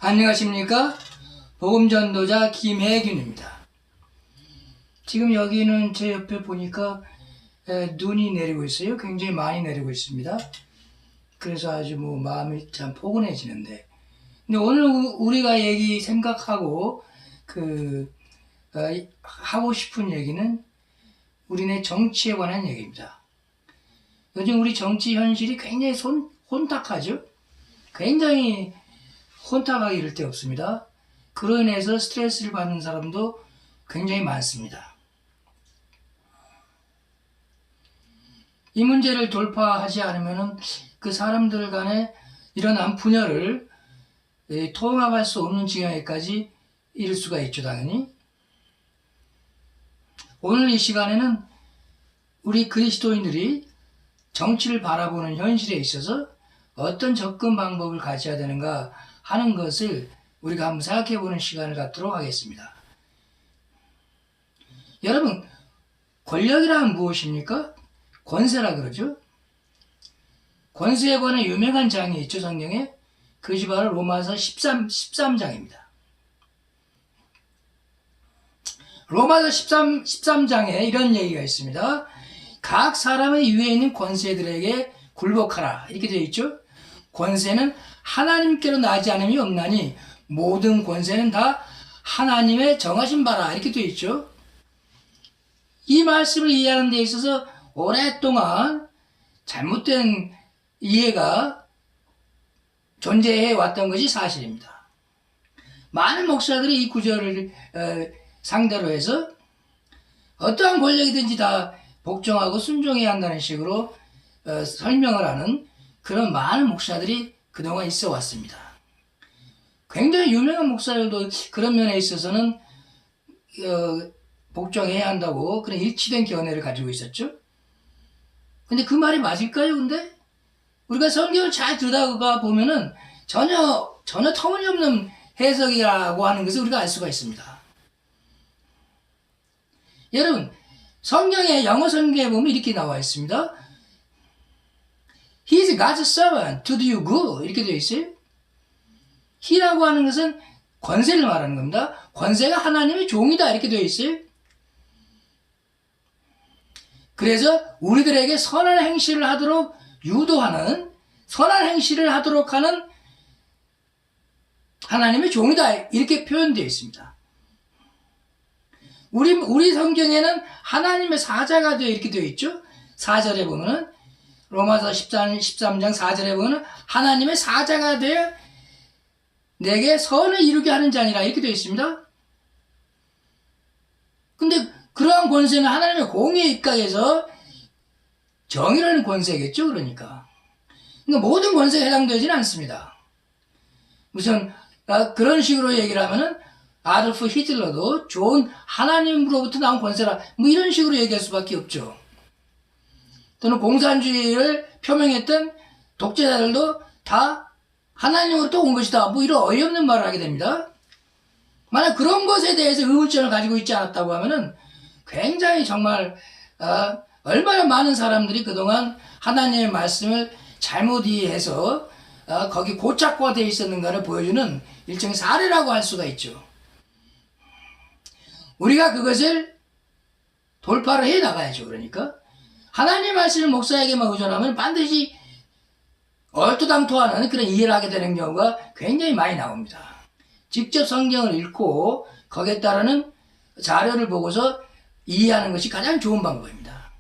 안녕하십니까? 복음전도자 김혜균입니다. 지금 여기는 제 옆에 보니까 눈이 내리고 있어요. 굉장히 많이 내리고 있습니다. 그래서 아주 마음이 참 포근해지는데, 근데 오늘 우리가 생각하고 하고 싶은 얘기는 우리네 정치에 관한 얘기입니다. 요즘 우리 정치 현실이 굉장히 혼탁하죠? 굉장히 혼탁하기 이를 데 없습니다. 그로 인해서 스트레스를 받는 사람도 굉장히 많습니다. 이 문제를 돌파하지 않으면 그 사람들 간에 일어난 분열을 통합할 수 없는 지경에까지 이를 수가 있죠, 당연히. 오늘 이 시간에는 우리 그리스도인들이 정치를 바라보는 현실에 있어서 어떤 접근 방법을 가져야 되는가 하는 것을 우리가 한번 생각해 보는 시간을 갖도록 하겠습니다. 여러분, 권력이란 무엇입니까? 권세라 그러죠. 권세에 관한 유명한 장이 있죠, 성경에. 그것이 바로 로마서 13장입니다. 로마서 13장에 이런 얘기가 있습니다. 각 사람의 위에 있는 권세들에게 굴복하라. 이렇게 되어 있죠. 권세는 하나님께로 나지 않음이 없나니 모든 권세는 다 하나님의 정하신 바라. 이렇게 되어 있죠. 이 말씀을 이해하는 데 있어서 오랫동안 잘못된 이해가 존재해 왔던 것이 사실입니다. 많은 목사들이 이 구절을 상대로 해서 어떠한 권력이든지 다 복종하고 순종해야 한다는 식으로 설명을 하는 그런 많은 목사들이 그동안 있어 왔습니다. 굉장히 유명한 목사들도 그런 면에 있어서는 복종해야 한다고 그런 일치된 견해를 가지고 있었죠. 근데 그 말이 맞을까요? 근데 우리가 성경을 잘 들여다가 보면은 전혀 터무니없는 해석이라고 하는 것을 우리가 알 수가 있습니다. 여러분, 성경의 영어 성경에 보면 이렇게 나와 있습니다. He is God's servant to do you good. 이렇게 되어 있어요. He라고 하는 것은 권세를 말하는 겁니다. 권세가 하나님의 종이다. 이렇게 되어 있어요. 그래서 우리들에게 선한 행실을 하도록 유도하는, 선한 행실을 하도록 하는 하나님의 종이다. 이렇게 표현되어 있습니다. 우리 성경에는 하나님의 사자가 되어 이렇게 되어 있죠. 4절에 보면은 로마서 13장 4절에 보면은 하나님의 사자가 되어 내게 선을 이루게 하는 자니라 이렇게 되어 있습니다. 근데 그러한 권세는 하나님의 공의에 입각해서 정의라는 권세겠죠. 그러니까 모든 권세에 해당되지는 않습니다. 우선 그런 식으로 얘기를 하면은 아돌프 히틀러도 좋은 하나님으로부터 나온 권세라 이런 식으로 얘기할 수밖에 없죠. 또는 공산주의를 표명했던 독재자들도 다 하나님으로부터 온 것이다. 이런 어이없는 말을 하게 됩니다. 만약 그런 것에 대해서 의문점을 가지고 있지 않았다고 하면은 굉장히 정말 얼마나 많은 사람들이 그동안 하나님의 말씀을 잘못 이해해서 거기 고착화되어 있었는가를 보여주는 일종의 사례라고 할 수가 있죠. 우리가 그것을 돌파를 해 나가야죠. 그러니까 하나님의 말씀을 목사에게만 의존하면 반드시 얼토당토하는 그런 이해를 하게 되는 경우가 굉장히 많이 나옵니다. 직접 성경을 읽고 거기에 따르는 자료를 보고서 이해하는 것이 가장 좋은 방법입니다.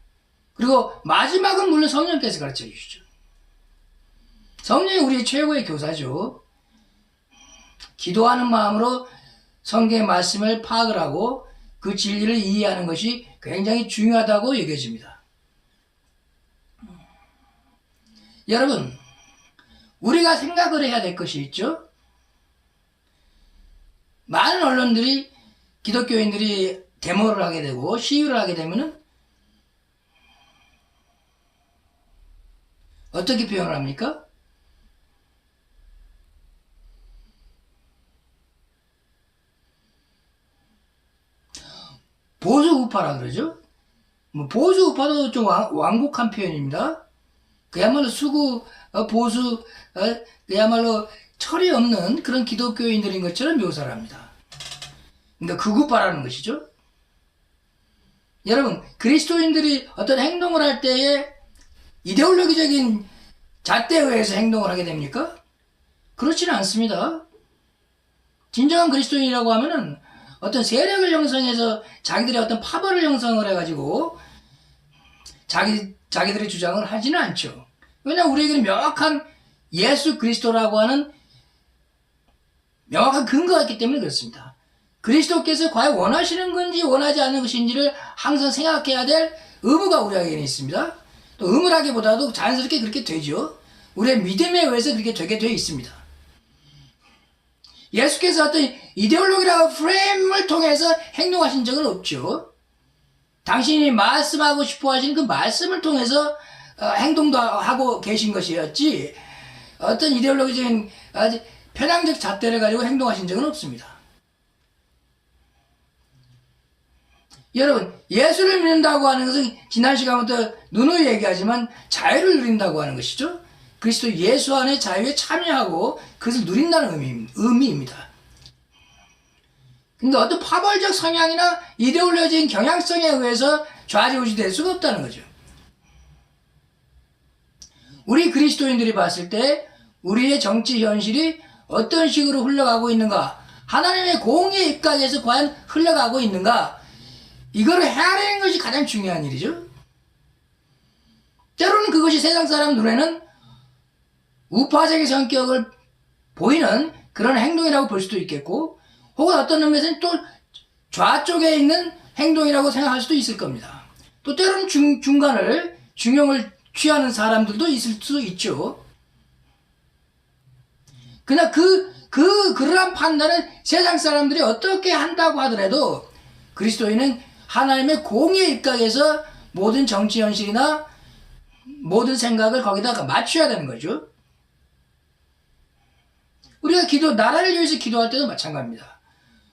그리고 마지막은 물론 성령께서 가르쳐 주시죠. 성령이 우리의 최고의 교사죠. 기도하는 마음으로 성경의 말씀을 파악을 하고 그 진리를 이해하는 것이 굉장히 중요하다고 여겨집니다. 여러분, 우리가 생각을 해야 될 것이 있죠. 많은 언론들이 기독교인들이 데모를 하게 되고 시위를 하게 되면은 어떻게 표현을 합니까? 보수 우파라 그러죠. 보수 우파도 좀 완곡한 표현입니다. 그야말로 수구 보수 그야말로 철이 없는 그런 기독교인들인 것처럼 묘사를 합니다. 그러니까 극우파라는 것이죠. 여러분, 그리스도인들이 어떤 행동을 할 때에 이데올로기적인 잣대에 의해서 행동을 하게 됩니까? 그렇지는 않습니다. 진정한 그리스도인이라고 하면은 어떤 세력을 형성해서 자기들의 어떤 파벌을 형성을 해가지고 자기들의 주장을 하지는 않죠. 왜냐하면 우리에게는 명확한 예수 그리스도라고 하는 명확한 근거가 있기 때문에 그렇습니다. 그리스도께서 과연 원하시는 건지 원하지 않는 것인지를 항상 생각해야 될 의무가 우리에게는 있습니다. 또 의무라기보다도 자연스럽게 그렇게 되죠. 우리의 믿음에 의해서 그렇게 되게 되어 있습니다. 예수께서 어떤 이데올로기라고 프레임을 통해서 행동하신 적은 없죠. 당신이 말씀하고 싶어 하시는 그 말씀을 통해서 행동도 하고 계신 것이었지, 어떤 이데올로기적인 아주 편향적 잣대를 가지고 행동하신 적은 없습니다. 여러분, 예수를 믿는다고 하는 것은 지난 시간부터 누누이 얘기하지만 자유를 누린다고 하는 것이죠. 그리스도 예수 안에 자유에 참여하고 그것을 누린다는 의미입니다. 그러니까 어떤 파벌적 성향이나 이데올로기적인 경향성에 의해서 좌지우지 될 수가 없다는 거죠. 우리 그리스도인들이 봤을 때 우리의 정치 현실이 어떤 식으로 흘러가고 있는가, 하나님의 공의 입각에서 과연 흘러가고 있는가, 이거를 헤아리는 것이 가장 중요한 일이죠. 때로는 그것이 세상 사람 눈에는 우파적인 성격을 보이는 그런 행동이라고 볼 수도 있겠고, 혹은 어떤 의미에서는 또 좌쪽에 있는 행동이라고 생각할 수도 있을 겁니다. 또 때로는 중간을, 중용을 취하는 사람들도 있을 수 있죠. 그러나 그러한 판단은 세상 사람들이 어떻게 한다고 하더라도 그리스도인은 하나님의 공의 입각에서 모든 정치 현실이나 모든 생각을 거기다가 맞춰야 되는 거죠. 우리가 나라를 위해서 기도할 때도 마찬가지입니다.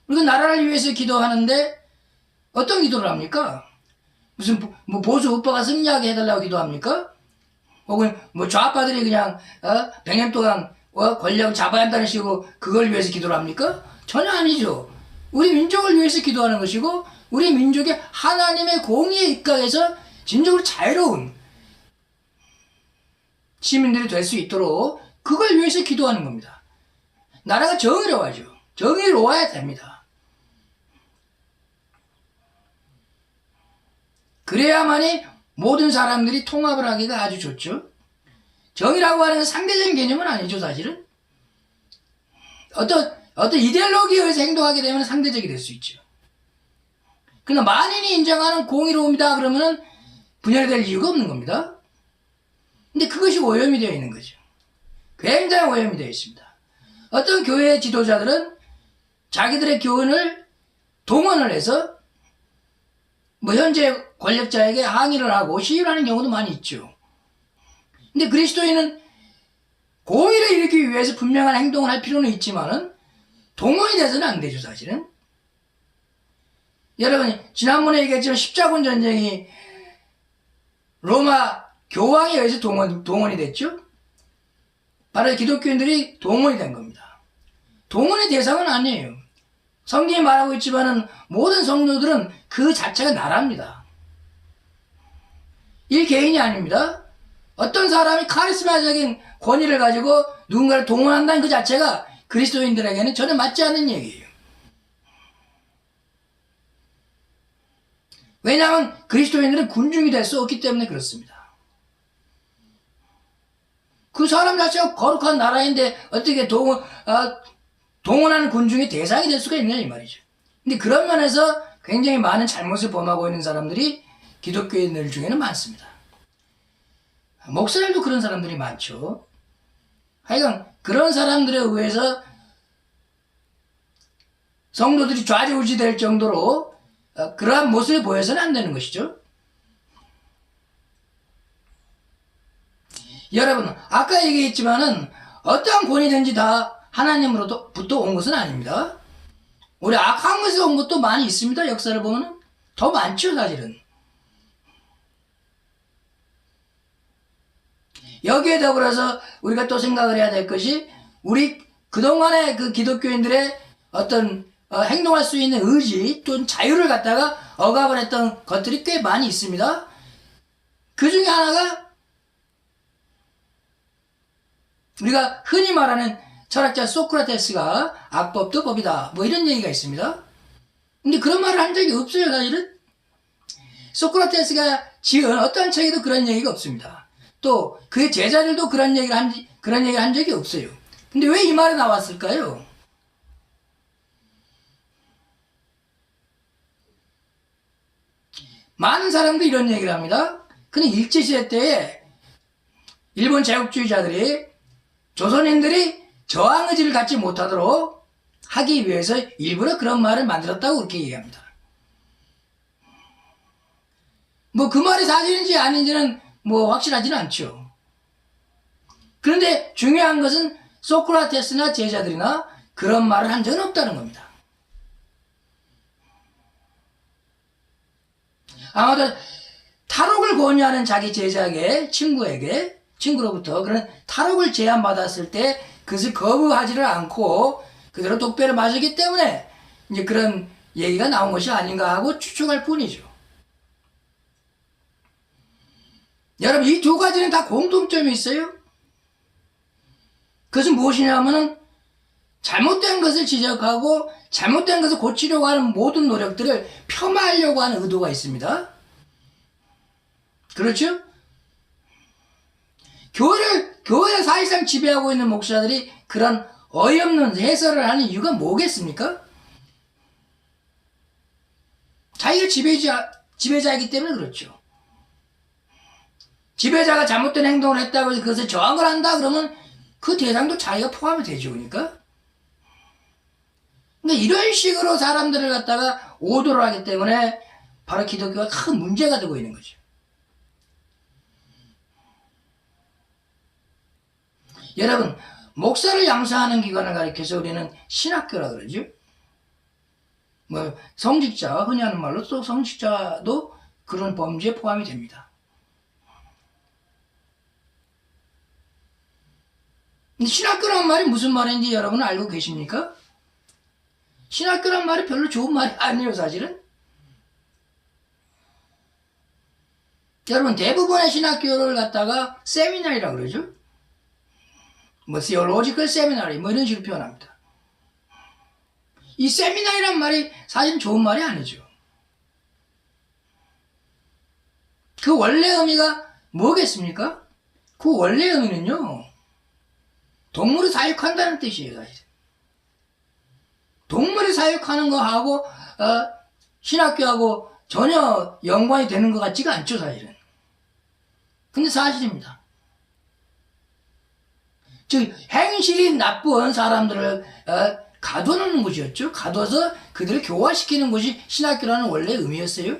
우리가 나라를 위해서 기도하는데 어떤 기도를 합니까? 무슨 보수 우파가 승리하게 해달라고 기도합니까? 혹은 좌파들이 그냥 100년 동안 권력을 잡아야 한다는 식으로 그걸 위해서 기도를 합니까? 전혀 아니죠. 우리 민족을 위해서 기도하는 것이고, 우리 민족의 하나님의 공의에 입각해서 진정으로 자유로운 시민들이 될 수 있도록 그걸 위해서 기도하는 겁니다. 나라가 정의로워야죠. 정의로워야 됩니다. 그래야만이 모든 사람들이 통합을 하기가 아주 좋죠. 정의라고 하는 건 상대적인 개념은 아니죠, 사실은. 어떤 이데올로기에 의해서 행동하게 되면 상대적이 될 수 있죠. 그러나 만인이 인정하는 공의로움이다 그러면은 분열이 될 이유가 없는 겁니다. 근데 그것이 오염이 되어 있는 거죠. 굉장히 오염이 되어 있습니다. 어떤 교회 지도자들은 자기들의 교훈을 동원을 해서 현재 권력자에게 항의를 하고 시위를 하는 경우도 많이 있죠. 근데 그리스도인은 공의를 일으키기 위해서 분명한 행동을 할 필요는 있지만은 동원이 돼서는 안 되죠, 사실은. 여러분, 지난번에 얘기했지만 십자군 전쟁이 로마 교황에 의해서 동원이 됐죠. 바로 기독교인들이 동원이 된 겁니다. 동원의 대상은 아니에요. 성경이 말하고 있지만은 모든 성도들은 그 자체가 나라입니다. 일 개인이 아닙니다. 어떤 사람이 카리스마적인 권위를 가지고 누군가를 동원한다는 그 자체가 그리스도인들에게는 전혀 맞지 않는 얘기예요. 왜냐하면 그리스도인들은 군중이 될 수 없기 때문에 그렇습니다. 그 사람 자체가 거룩한 나라인데 어떻게 동원하는 군중의 대상이 될 수가 있냐 이 말이죠. 근데 그런 면에서 굉장히 많은 잘못을 범하고 있는 사람들이 기독교인들 중에는 많습니다. 목사들도 그런 사람들이 많죠. 하여간 그런 사람들에 의해서 성도들이 좌지우지 될 정도로 그러한 모습을 보여서는 안 되는 것이죠. 여러분, 아까 얘기했지만은 어떠한 권위든지 다 하나님으로부터 온 것은 아닙니다. 우리 악한 것에서 온 것도 많이 있습니다. 역사를 보면은 더 많죠, 사실은. 여기에 더불어서 우리가 또 생각을 해야 될 것이 우리 그동안의 그 기독교인들의 어떤 행동할 수 있는 의지 또는 자유를 갖다가 억압을 했던 것들이 꽤 많이 있습니다. 그 중에 하나가 우리가 흔히 말하는 철학자 소크라테스가 악법도 법이다 뭐 이런 얘기가 있습니다. 근데 그런 말을 한 적이 없어요. 사실은 소크라테스가 지은 어떤 책에도 그런 얘기가 없습니다. 또 그의 제자들도 그런 얘기를 한 적이 없어요. 근데 왜 이 말이 나왔을까요? 많은 사람들이 이런 얘기를 합니다. 그는 일제시대 때에 일본 제국주의자들이 조선인들이 저항의지를 갖지 못하도록 하기 위해서 일부러 그런 말을 만들었다고 그렇게 얘기합니다. 뭐 그 말이 사실인지 아닌지는 뭐 확실하지는 않죠. 그런데 중요한 것은 소크라테스나 제자들이나 그런 말을 한 적은 없다는 겁니다. 아마도 탈옥을 권유하는 자기 제자에게 친구로부터 그런 탈옥을 제안받았을 때 그것을 거부하지를 않고 그대로 독배를 마시기 때문에 이제 그런 얘기가 나온 것이 아닌가 하고 추측할 뿐이죠. 여러분 이 두 가지는 다 공통점이 있어요. 그것은 무엇이냐면은 잘못된 것을 지적하고 잘못된 것을 고치려고 하는 모든 노력들을 폄하하려고 하는 의도가 있습니다. 그렇죠? 교회를 사실상 지배하고 있는 목사들이 그런 어이없는 해설을 하는 이유가 뭐겠습니까? 자기가 지배자이기 때문에 그렇죠. 지배자가 잘못된 행동을 했다고 해서 그것을 저항을 한다 그러면 그 대상도 자기가 포함이 되죠. 그러니까 이런 식으로 사람들을 갖다가 오도를 하기 때문에 바로 기독교가 큰 문제가 되고 있는 거죠. 여러분 목사를 양성하는 기관을 가리켜서 우리는 신학교라 그러죠. 뭐 성직자 흔히 하는 말로 또 성직자도 그런 범죄에 포함이 됩니다. 근데 신학교란 말이 무슨 말인지 여러분 알고 계십니까? 신학교란 말이 별로 좋은 말이 아니에요, 사실은. 여러분 대부분의 신학교를 갖다가 세미나리라고 그러죠. 뭐 theological seminary 뭐 이런 식으로 표현합니다. 이 세미나리란 말이 사실 좋은 말이 아니죠. 그 원래 의미가 뭐겠습니까? 그 원래 의미는요, 동물을 사육한다는 뜻이에요, 사실. 동물을 사육하는 거하고 신학교하고 전혀 연관이 되는 것 같지가 않죠, 사실은. 근데 사실입니다. 즉 행실이 나쁜 사람들을 가둬놓는 곳이었죠. 가둬서 그들을 교화시키는 곳이 신학교라는 원래 의미였어요.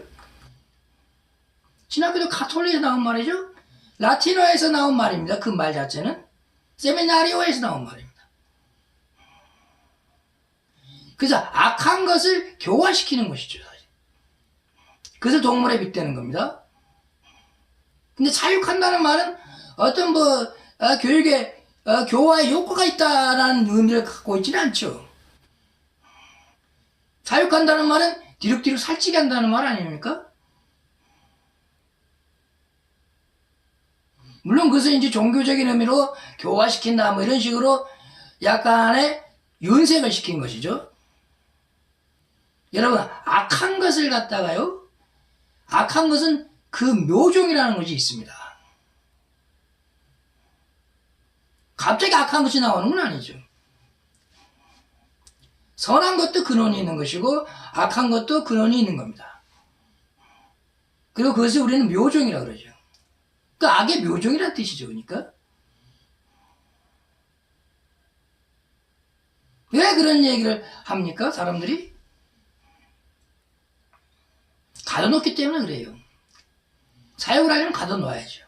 신학교도 가톨릭에서 나온 말이죠. 라틴어에서 나온 말입니다. 그 말 자체는 세미나리오에서 나온 말입니다. 그래서 악한 것을 교화시키는 것이죠, 사실. 그것을 동물에 빗대는 겁니다. 근데 사육한다는 말은 어떤 교육에 교화의 효과가 있다라는 의미를 갖고 있지는 않죠. 사육한다는 말은 뒤룩뒤룩 살찌게 한다는 말 아닙니까? 물론 그것은 이제 종교적인 의미로 교화시킨다 뭐 이런 식으로 약간의 윤색을 시킨 것이죠. 여러분 악한 것을 갖다가요, 악한 것은 그 묘종이라는 것이 있습니다. 갑자기 악한 것이 나오는 건 아니죠. 선한 것도 근원이 있는 것이고 악한 것도 근원이 있는 겁니다. 그리고 그것을 우리는 묘종이라고 그러죠. 그 악의 묘종이라는 뜻이죠. 그러니까 왜 그런 얘기를 합니까? 사람들이 가둬놓기 때문에 그래요. 사육을 하려면 가둬놓아야죠.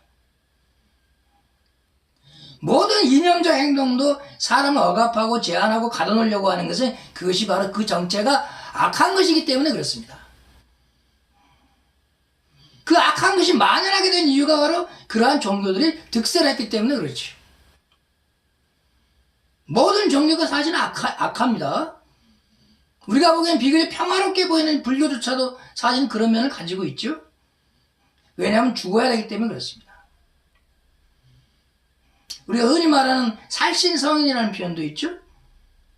모든 이념적 행동도 사람을 억압하고 제한하고 가둬놓으려고 하는 것은 그것이 바로 그 정체가 악한 것이기 때문에 그렇습니다. 그 악한 것이 만연하게 된 이유가 바로 그러한 종교들이 득세를 했기 때문에 그렇죠. 모든 종교가 사실은 악합니다. 우리가 보기엔 비교적 평화롭게 보이는 불교조차도 사실은 그런 면을 가지고 있죠. 왜냐하면 죽어야 되기 때문에 그렇습니다. 우리가 흔히 말하는 살신성인이라는 표현도 있죠.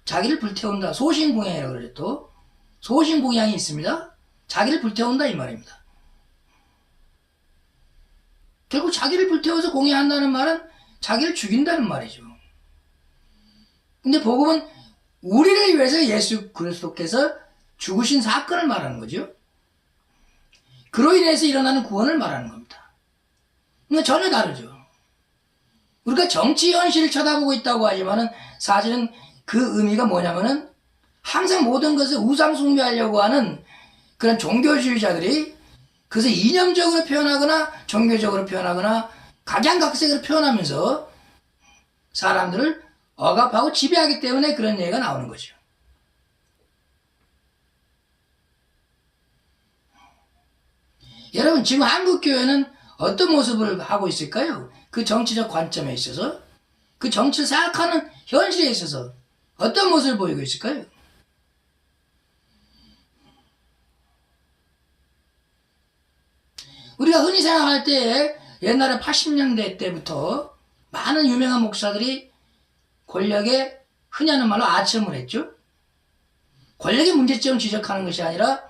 자기를 불태운다. 소신공양이라고 그러죠. 또 소신공양이 있습니다. 자기를 불태운다 이 말입니다. 결국 자기를 불태워서 공양한다는 말은 자기를 죽인다는 말이죠. 근데 복음은 우리를 위해서 예수 그리스도께서 죽으신 사건을 말하는 거죠. 그로 인해서 일어나는 구원을 말하는 겁니다. 그러니까 전혀 다르죠. 우리가 정치 현실을 쳐다보고 있다고 하지만은 사실은 그 의미가 뭐냐면은 항상 모든 것을 우상 숭배하려고 하는 그런 종교주의자들이 그것을 이념적으로 표현하거나 종교적으로 표현하거나 각양각색으로 표현하면서 사람들을 억압하고 지배하기 때문에 그런 얘기가 나오는 거죠. 여러분 지금 한국교회는 어떤 모습을 하고 있을까요? 그 정치적 관점에 있어서 그 정치를 생각하는 현실에 있어서 어떤 모습을 보이고 있을까요? 우리가 흔히 생각할 때 옛날에 80년대 때부터 많은 유명한 목사들이 권력에 흔히 하는 말로 아첨을 했죠. 권력의 문제점을 지적하는 것이 아니라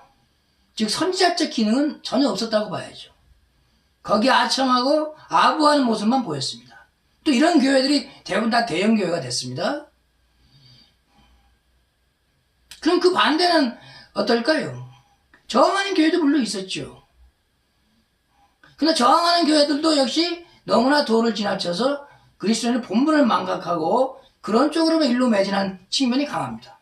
즉 선지자적 기능은 전혀 없었다고 봐야죠. 거기에 아첨하고 아부하는 모습만 보였습니다. 또 이런 교회들이 대부분 다 대형 교회가 됐습니다. 그럼 그 반대는 어떨까요? 저항하는 교회도 물론 있었죠. 그러나 저항하는 교회들도 역시 너무나 도를 지나쳐서 그리스도인의 본분을 망각하고 그런 쪽으로만 일로 매진한 측면이 강합니다.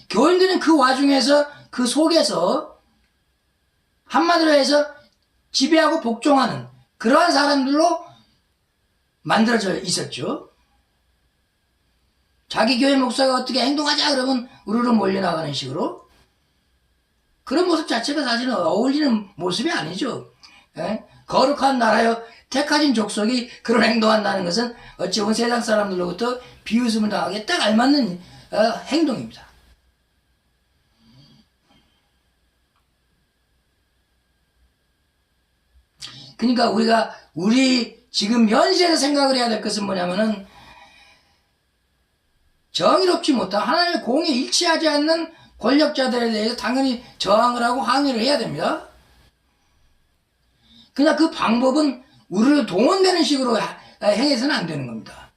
교인들은 그 와중에서 그 속에서 한마디로 해서 지배하고 복종하는 그러한 사람들로 만들어져 있었죠. 자기 교회 목사가 어떻게 행동하자 그러면 우르르 몰려나가는 식으로 그런 모습 자체가 사실은 어울리는 모습이 아니죠. 예? 거룩한 나라여 택하신 족속이 그런 행동한다는 것은 어찌 보면 세상 사람들로부터 비웃음을 당하기에 딱 알맞는 행동입니다. 그러니까 우리 지금 현실에서 생각을 해야 될 것은 뭐냐면은 정의롭지 못한 하나님의 공에 일치하지 않는 권력자들에 대해서 당연히 저항을 하고 항의를 해야 됩니다. 그러나 그 방법은 우리를 동원되는 식으로 행해서는 안 되는 겁니다.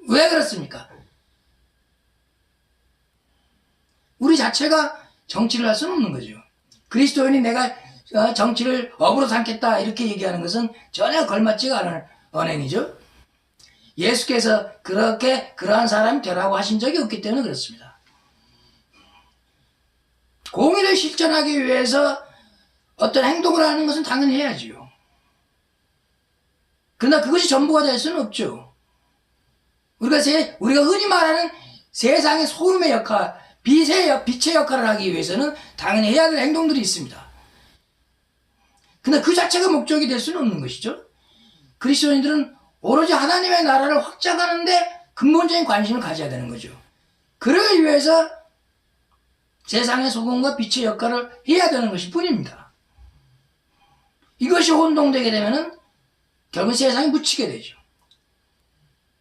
왜 그렇습니까? 우리 자체가 정치를 할 수는 없는 거죠. 그리스도인이 내가 정치를 업으로 삼겠다 이렇게 얘기하는 것은 전혀 걸맞지가 않은 언행이죠. 예수께서 그러한 사람이 되라고 하신 적이 없기 때문에 그렇습니다. 공의를 실천하기 위해서 어떤 행동을 하는 것은 당연히 해야지요. 그러나 그것이 전부가 될 수는 없죠. 우리가 흔히 말하는 세상의 소금의 역할, 빛의 역할을 하기 위해서는 당연히 해야 될 행동들이 있습니다. 그러나 그 자체가 목적이 될 수는 없는 것이죠. 그리스도인들은 오로지 하나님의 나라를 확장하는데 근본적인 관심을 가져야 되는 거죠. 그러기 위해서 세상의 소금과 빛의 역할을 해야 되는 것일 뿐입니다. 이것이 혼동되게 되면은 결국 세상이 묻히게 되죠.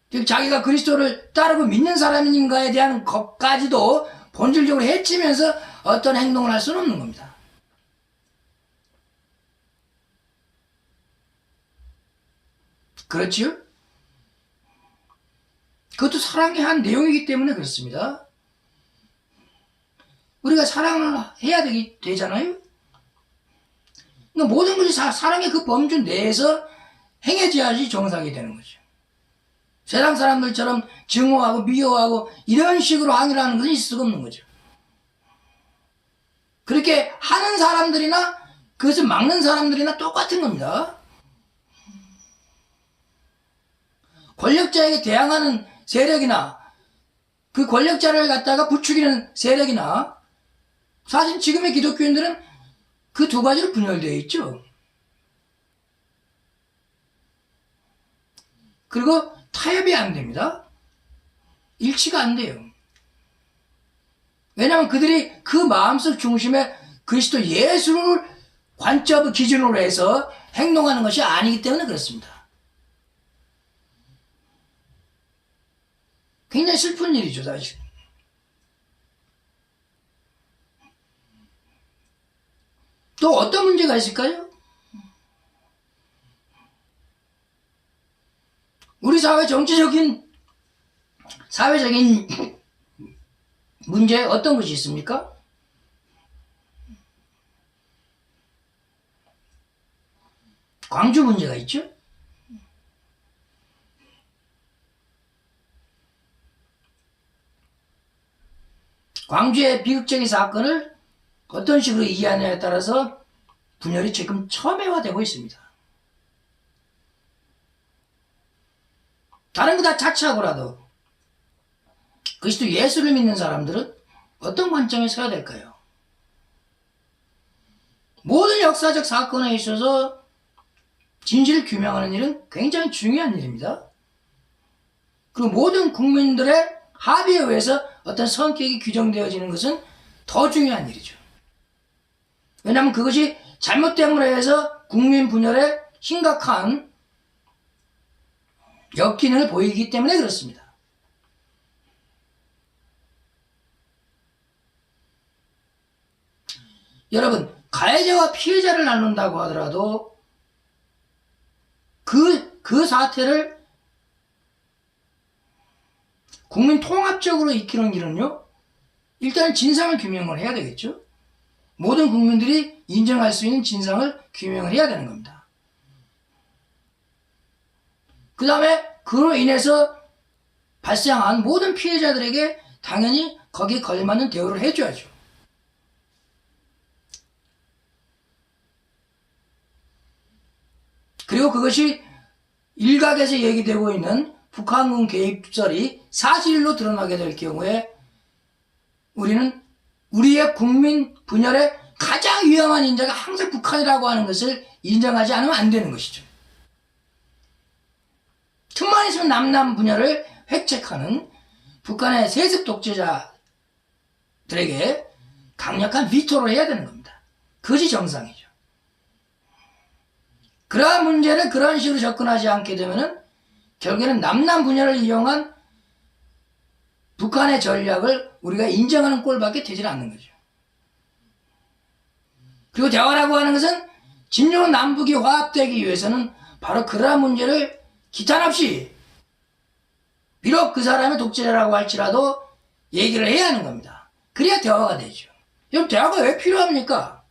즉 자기가 그리스도를 따르고 믿는 사람인가에 대한 것까지도 본질적으로 해치면서 어떤 행동을 할 수는 없는 겁니다. 그렇지요? 그것도 사랑의 한 내용이기 때문에 그렇습니다. 우리가 사랑을 해야 되잖아요? 그러니까 모든 것이 사랑의 그 범주 내에서 행해져야지 정상이 되는 거죠. 세상 사람들처럼 증오하고 미워하고 이런 식으로 항의를 하는 것은 있을 수가 없는 거죠. 그렇게 하는 사람들이나 그것을 막는 사람들이나 똑같은 겁니다. 권력자에게 대항하는 세력이나 그 권력자를 갖다가 부추기는 세력이나 사실 지금의 기독교인들은 그 두 가지로 분열되어 있죠. 그리고 타협이 안 됩니다. 일치가 안 돼요. 왜냐하면 그들이 그 마음속 중심에 그리스도 예수를 관점 기준으로 해서 행동하는 것이 아니기 때문에 그렇습니다. 굉장히 슬픈 일이죠, 사실. 또 어떤 문제가 있을까요? 우리 사회적인 문제 어떤 것이 있습니까? 광주 문제가 있죠? 광주의 비극적인 사건을 어떤 식으로 이해하느냐에 따라서 분열이 지금 첨예화되고 있습니다. 다른 거 다 차치하고라도 그리스도 예수를 믿는 사람들은 어떤 관점에서 서야 될까요? 모든 역사적 사건에 있어서 진실을 규명하는 일은 굉장히 중요한 일입니다. 그리고 모든 국민들의 합의에 의해서 어떤 성격이 규정되어지는 것은 더 중요한 일이죠. 왜냐하면 그것이 잘못됨으로 해서 국민 분열에 심각한 역기능을 보이기 때문에 그렇습니다. 여러분, 가해자와 피해자를 나눈다고 하더라도 그 사태를 국민 통합적으로 익히는 길은요, 일단 진상을 규명을 해야 되겠죠. 모든 국민들이 인정할 수 있는 진상을 규명을 해야 되는 겁니다. 그 다음에 그로 인해서 발생한 모든 피해자들에게 당연히 거기에 걸맞는 대우를 해줘야죠. 그리고 그것이 일각에서 얘기되고 있는 북한군 개입설이 사실로 드러나게 될 경우에 우리는 우리의 국민 분열의 가장 위험한 인자가 항상 북한이라고 하는 것을 인정하지 않으면 안 되는 것이죠. 틈만 있으면 남남 분열을 획책하는 북한의 세습 독재자들에게 강력한 비토를 해야 되는 겁니다. 그것이 정상이죠. 그러한 문제를 그런 식으로 접근하지 않게 되면은 결국에는 남남 분열을 이용한 북한의 전략을 우리가 인정하는 꼴밖에 되질 않는 거죠. 그리고 대화라고 하는 것은 진정 남북이 화합되기 위해서는 바로 그러한 문제를 기탄 없이 비록 그 사람의 독재자라고 할지라도 얘기를 해야 하는 겁니다. 그래야 대화가 되죠. 그럼 대화가 왜 필요합니까?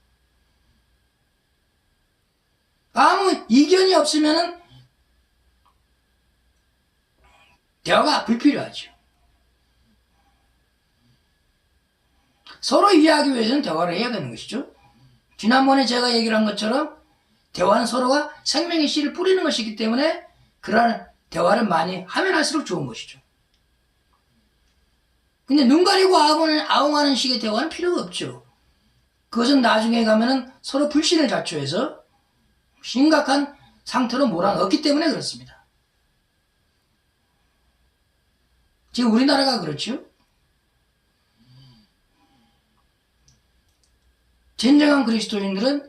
아무 이견이 없으면은 대화가 불필요하죠. 서로 이해하기 위해서는 대화를 해야 되는 것이죠. 지난번에 제가 얘기를 한 것처럼 대화는 서로가 생명의 씨를 뿌리는 것이기 때문에 그러한 대화를 많이 하면 할수록 좋은 것이죠. 근데 눈 가리고 아웅하는 식의 대화는 필요가 없죠. 그것은 나중에 가면은 서로 불신을 자초해서 심각한 상태로 몰아넣었기 때문에 그렇습니다. 지금 우리나라가 그렇죠. 진정한 그리스도인들은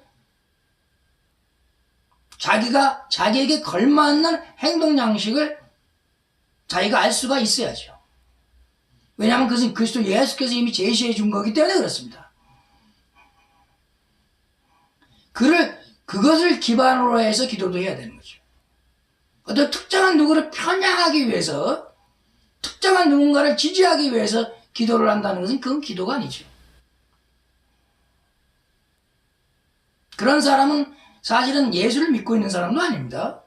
자기에게 걸맞는 행동 양식을 자기가 알 수가 있어야죠. 왜냐하면 그것은 그리스도 예수께서 이미 제시해 준 거기 때문에 그렇습니다. 그것을 기반으로 해서 기도도 해야 되는 거죠. 어떤 특정한 누구를 편향하기 위해서, 특정한 누군가를 지지하기 위해서 기도를 한다는 것은 그건 기도가 아니죠. 그런 사람은 사실은 예수를 믿고 있는 사람도 아닙니다.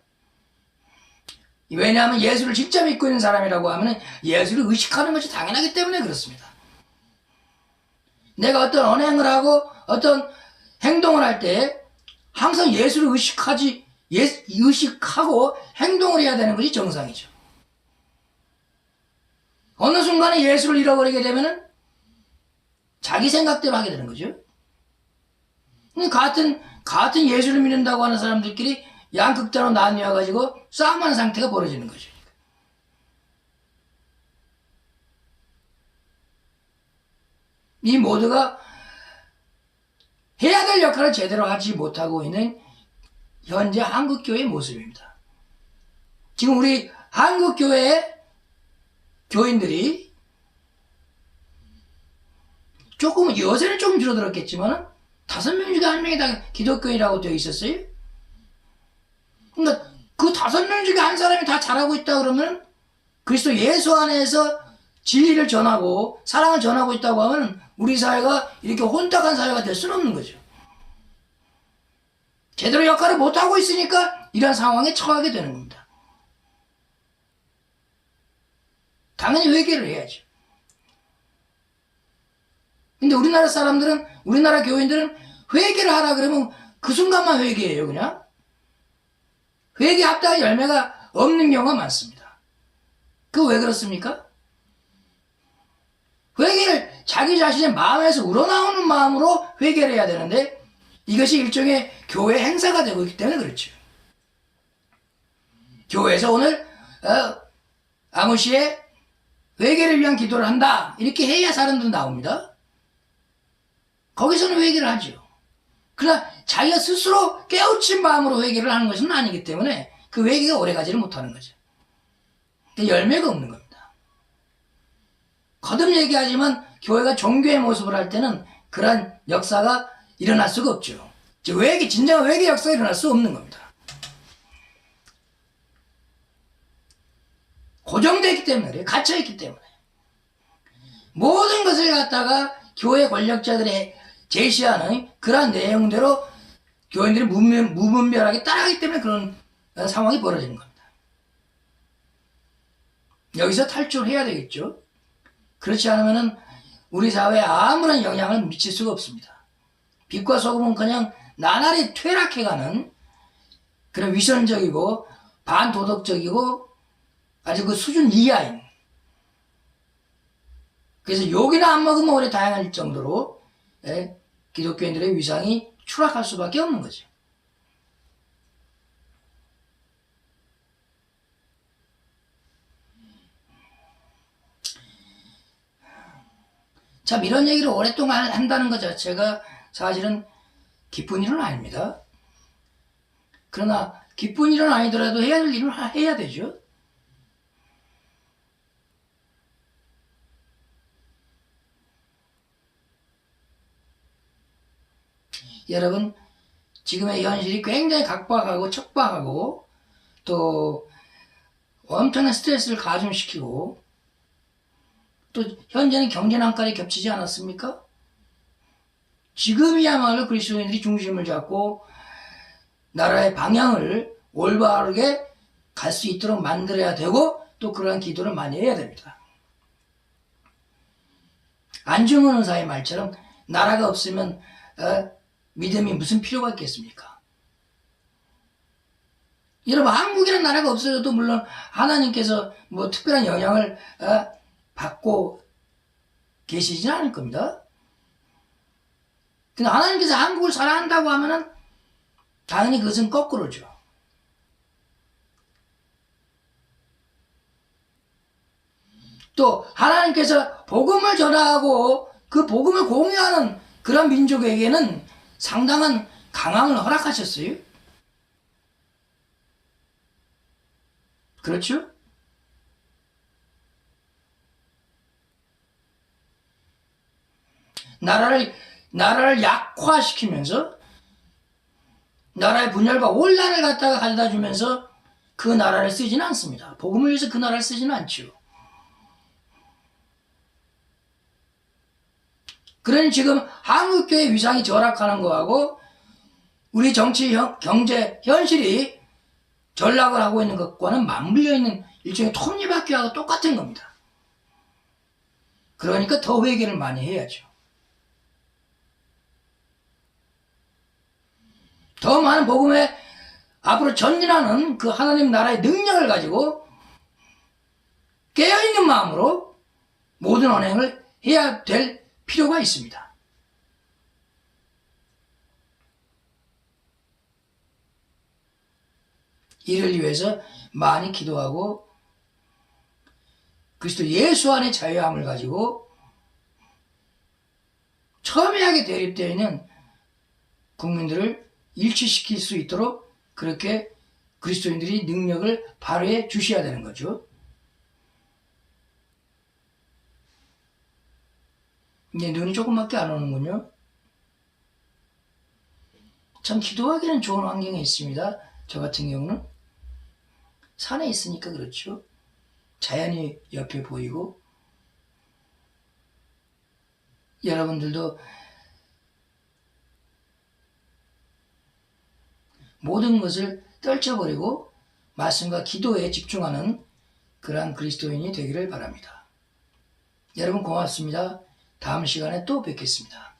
왜냐하면 예수를 진짜 믿고 있는 사람이라고 하면 예수를 의식하는 것이 당연하기 때문에 그렇습니다. 내가 어떤 언행을 하고 어떤 행동을 할 때 항상 예수를 의식하고 행동을 해야 되는 것이 정상이죠. 어느 순간에 예수를 잃어버리게 되면은 자기 생각대로 하게 되는 거죠. 같은 예수를 믿는다고 하는 사람들끼리 양극단으로 나뉘어가지고 싸움하는 상태가 벌어지는 거죠. 이 모두가 해야 될 역할을 제대로 하지 못하고 있는 현재 한국교회의 모습입니다. 지금 우리 한국교회 교인들이 조금, 요새는 조금 줄어들었겠지만 5명 중에 1명이 다 기독교인이라고 되어 있었어요. 그러니까 그 5명 중에 한 사람이 다 잘하고 있다 그러면 그리스도 예수 안에서 진리를 전하고 사랑을 전하고 있다고 하면 우리 사회가 이렇게 혼탁한 사회가 될 수는 없는 거죠. 제대로 역할을 못하고 있으니까 이런 상황에 처하게 되는 겁니다. 당연히 회개를 해야죠. 근데 우리나라 사람들은, 우리나라 교인들은 회개를 하라 그러면 그 순간만 회개해요, 그냥. 회개합다가 열매가 없는 경우가 많습니다. 그거 왜 그렇습니까? 회개를 자기 자신의 마음에서 우러나오는 마음으로 회개를 해야 되는데 이것이 일종의 교회 행사가 되고 있기 때문에 그렇죠. 교회에서 오늘 아무시에 회개를 위한 기도를 한다 이렇게 해야 사람들은 나옵니다. 거기서는 회개를 하죠. 그러나 자기가 스스로 깨우친 마음으로 회개를 하는 것은 아니기 때문에 그 회개가 오래가지를 못하는 거죠. 열매가 없는 겁니다. 거듭 얘기하지만 교회가 종교의 모습을 할 때는 그러한 역사가 일어날 수가 없죠. 즉 회개, 진정한 회개 역사가 일어날 수 없는 겁니다. 고정되어 있기 때문에 그래요. 갇혀 있기 때문에. 모든 것을 갖다가 교회 권력자들의 제시하는 그러한 내용대로 교인들이 무분별하게 따라가기 때문에 그런 상황이 벌어지는 겁니다. 여기서 탈출을 해야 되겠죠. 그렇지 않으면 우리 사회에 아무런 영향을 미칠 수가 없습니다. 빛과 소금은 그냥 나날이 퇴락해가는 그런 위선적이고 반도덕적이고 아주 그 수준 이하인, 그래서 욕이나 안 먹으면 오래 다양할 정도로 기독교인들의 위상이 추락할 수밖에 없는 거죠. 참 이런 얘기를 오랫동안 한다는 것 자체가 사실은 기쁜 일은 아닙니다. 그러나 기쁜 일은 아니더라도 해야 될 일은 해야 되죠. 여러분, 지금의 현실이 굉장히 각박하고 척박하고 또 엄청난 스트레스를 가중시키고 또 현재는 경제난까지 겹치지 않았습니까? 지금이야말로 그리스도인들이 중심을 잡고 나라의 방향을 올바르게 갈 수 있도록 만들어야 되고 또 그러한 기도를 많이 해야 됩니다. 안중근 의사의 말처럼 나라가 없으면 믿음이 무슨 필요가 있겠습니까? 여러분, 한국이라는 나라가 없어도 물론 하나님께서 뭐 특별한 영향을 받고 계시지는 않을 겁니다. 근데 하나님께서 한국을 사랑한다고 하면은 당연히 그것은 거꾸로죠. 또 하나님께서 복음을 전하고 그 복음을 공유하는 그런 민족에게는 상당한 강함을 허락하셨어요. 그렇죠? 나라를 약화시키면서 나라의 분열과 혼란을 갖다가 가져다 주면서 그 나라를 쓰지는 않습니다. 복음을 위해서 그 나라를 쓰지는 않죠. 그러니 지금 한국교회 위상이 절약하는 거하고 우리 정치, 경제, 현실이 전락을 하고 있는 것과는 맞물려 있는 일종의 톱니바퀴하고 똑같은 겁니다. 그러니까 더 회개를 많이 해야죠. 더 많은 복음에 앞으로 전진하는 그 하나님 나라의 능력을 가지고 깨어있는 마음으로 모든 언행을 해야 될 필요가 있습니다. 이를 위해서 많이 기도하고 그리스도 예수 안의 자유함을 가지고 첨예하게 대립되어 있는 국민들을 일치시킬 수 있도록 그렇게 그리스도인들이 능력을 발휘해 주셔야 되는 거죠. 이제 눈이 조금밖에 안 오는군요. 참 기도하기는 좋은 환경에 있습니다. 저 같은 경우는 산에 있으니까 그렇죠. 자연이 옆에 보이고 여러분들도 모든 것을 떨쳐버리고 말씀과 기도에 집중하는 그러한 그리스도인이 되기를 바랍니다. 여러분 고맙습니다. 다음 시간에 또 뵙겠습니다.